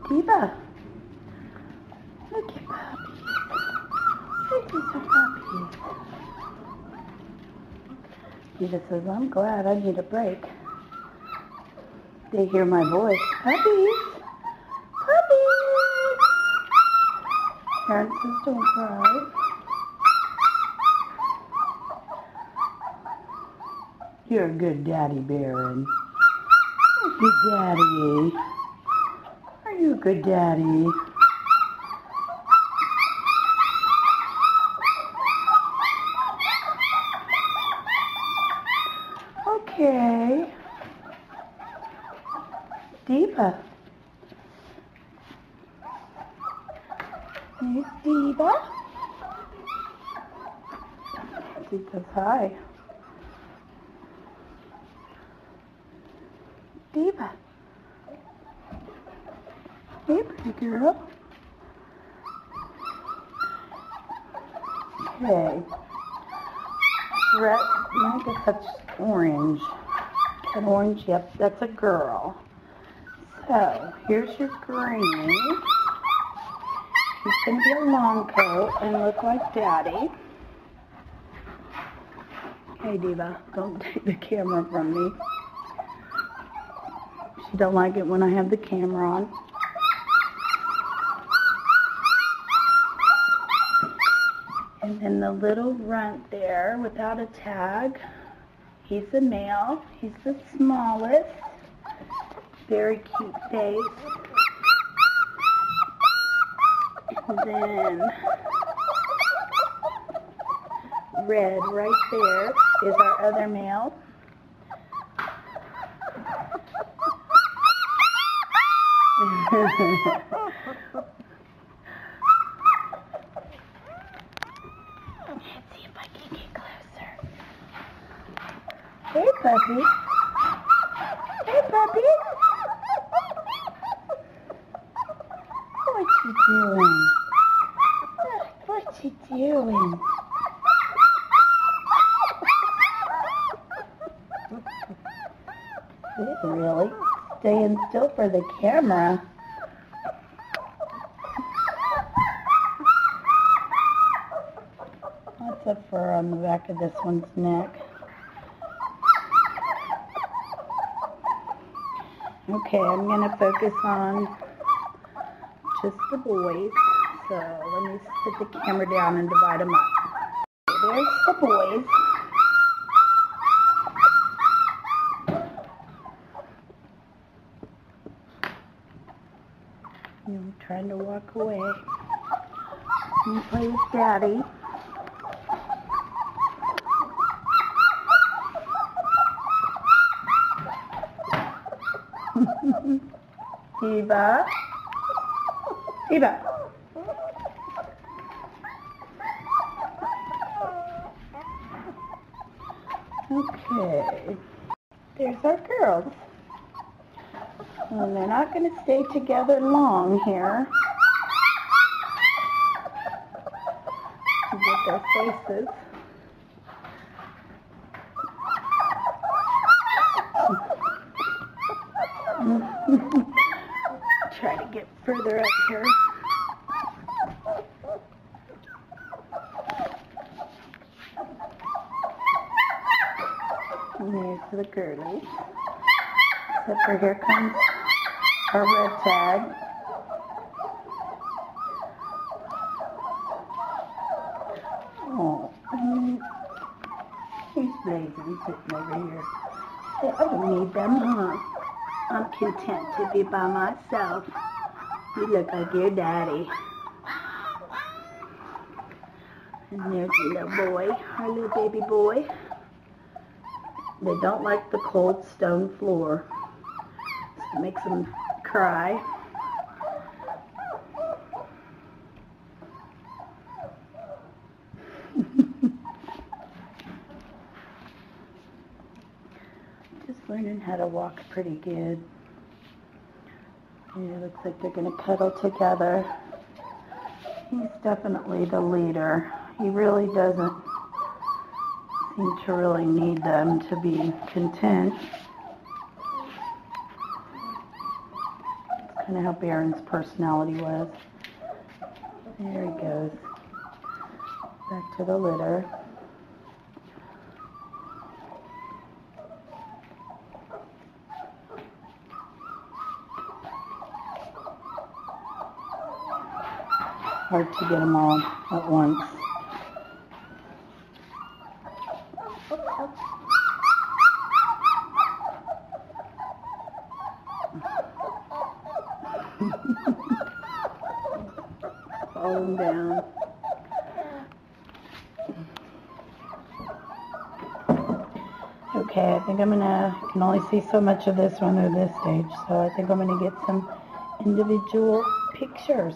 Diva, look at puppies. Look at some puppies. Diva says, I'm glad, I need a break. They hear my voice. Puppies! Puppies! Parents says, don't cry. You're a good daddy, Baron. Good daddy. Are you a good daddy? Okay. Diva. Hey, Diva. She says hi. Diva. Hey, pretty girl. Okay. Red, I guess that's orange. An orange, yep, that's a girl. So, here's your green. He's going to be a long coat and look like Daddy. Hey, Diva, don't take the camera from me. She don't like it when I have the camera on. And then the little runt there without a tag, he's a male. He's the smallest. Very cute face. And then red right there is our other male. Let's see if I can get closer. Hey, puppy. Hey, puppy. What you doing? What you doing? Really? Staying still for the camera. Lots of fur on the back of this one's neck. Okay, I'm going to focus on just the boys. So let me sit the camera down and divide them up. There's the boys. I'm trying to walk away and play with Daddy. Diva. Diva. Okay. There's our girls. And they're not going to stay together long here. Get their faces. Try to get further up here. And there's the girlies. Except for here comes our red tag. Oh, he's blazing sitting over here. I don't need them, huh? I'm content to be by myself. You look like your daddy. And there's the little boy, our little baby boy. They don't like the cold stone floor. It makes them cry. Just learning how to walk pretty good. And it looks like they're going to cuddle together. He's definitely the leader. He really doesn't seem to really need them to be content. It's kind of how Baron's personality was. There he goes. Back to the litter. Hard to get them all at once. Falling down. Okay, I think I can only see so much of this one at this stage, so I think I'm gonna get some individual pictures.